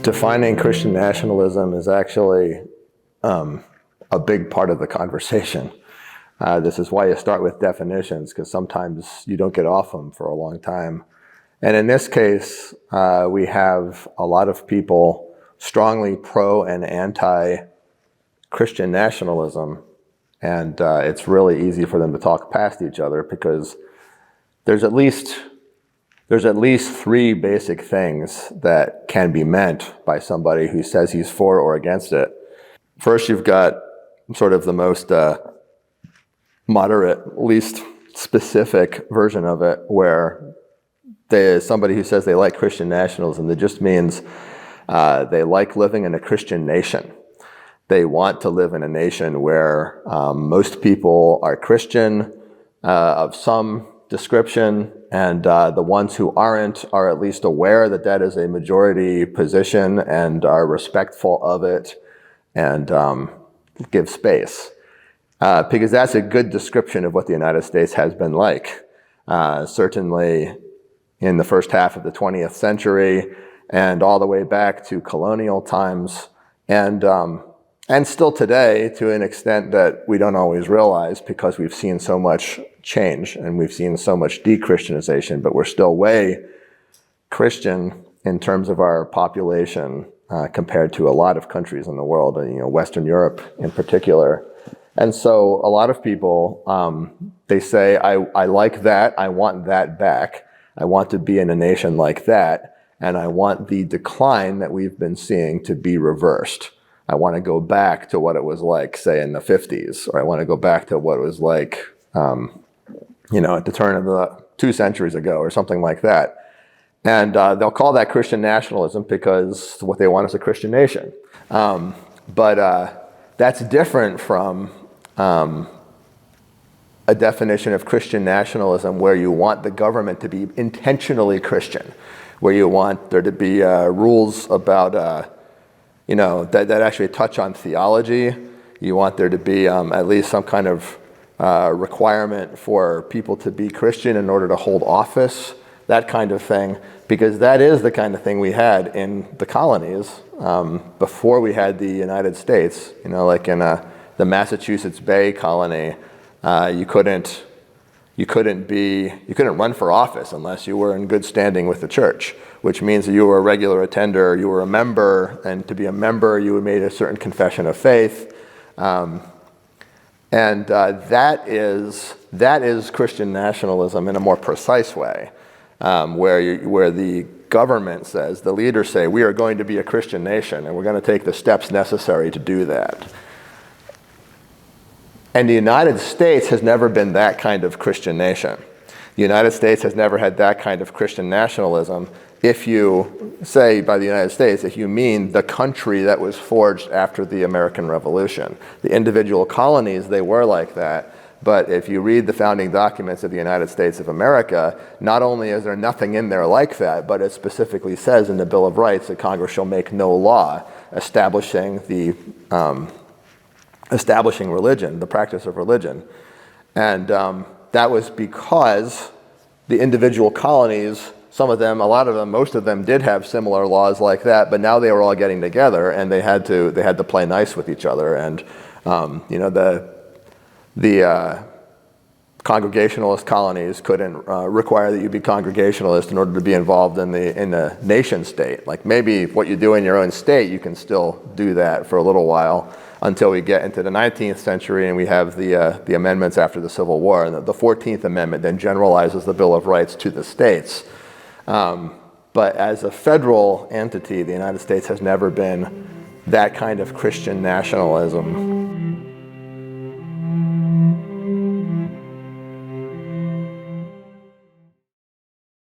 Defining Christian nationalism is actually a big part of the conversation. This is why you start with definitions, because sometimes you don't get off them for a long time. And in this case, we have a lot of people strongly pro and anti-Christian nationalism, and it's really easy for them to talk past each other because there's at least three basic things that can be meant by somebody who says he's for or against it. First, you've got sort of the most moderate, least specific version of it, where somebody who says they like Christian nationalism, that just means they like living in a Christian nation. They want to live in a nation where most people are Christian of some description, and the ones who aren't are at least aware that that is a majority position and are respectful of it and give space. Because that's a good description of what the United States has been like. Certainly in the first half of the 20th century and all the way back to colonial times, and still today to an extent that we don't always realize because we've seen so much change and we've seen so much de-Christianization, but we're still way Christian in terms of our population compared to a lot of countries in the world, Western Europe in particular. And so a lot of people, they say, I like that, I want that back. I want to be in a nation like that, and I want the decline that we've been seeing to be reversed. I want to go back to what it was like, say, in the 50s, or I want to go back to what it was like, at the turn of the 2 centuries ago, or something like that. And they'll call that Christian nationalism because what they want is a Christian nation. But that's different from a definition of Christian nationalism where you want the government to be intentionally Christian, where you want there to be rules about, that actually touch on theology. You want there to be at least some kind of requirement for people to be Christian in order to hold office, that kind of thing, because that is the kind of thing we had in the colonies before we had the United States. Like in the Massachusetts Bay Colony, you couldn't run for office unless you were in good standing with the church, which means that you were a regular attender, you were a member, and to be a member, you made a certain confession of faith. And that is Christian nationalism in a more precise way, where the government says, the leaders say, we are going to be a Christian nation, and we're going to take the steps necessary to do that. And the United States has never been that kind of Christian nation. The United States has never had that kind of Christian nationalism. If you say by the United States, if you mean the country that was forged after the American Revolution. The individual colonies, they were like that. But if you read the founding documents of the United States of America, not only is there nothing in there like that, but it specifically says in the Bill of Rights that Congress shall make no law establishing religion, the practice of religion. And that was because the individual colonies, some of them, a lot of them, most of them did have similar laws like that, but now they were all getting together and they had to play nice with each other. And the Congregationalist colonies couldn't require that you be Congregationalist in order to be involved in the nation state. Like maybe what you do in your own state, you can still do that for a little while until we get into the 19th century and we have the amendments after the Civil War. And the 14th Amendment then generalizes the Bill of Rights to the states. But as a federal entity, the United States has never been that kind of Christian nationalism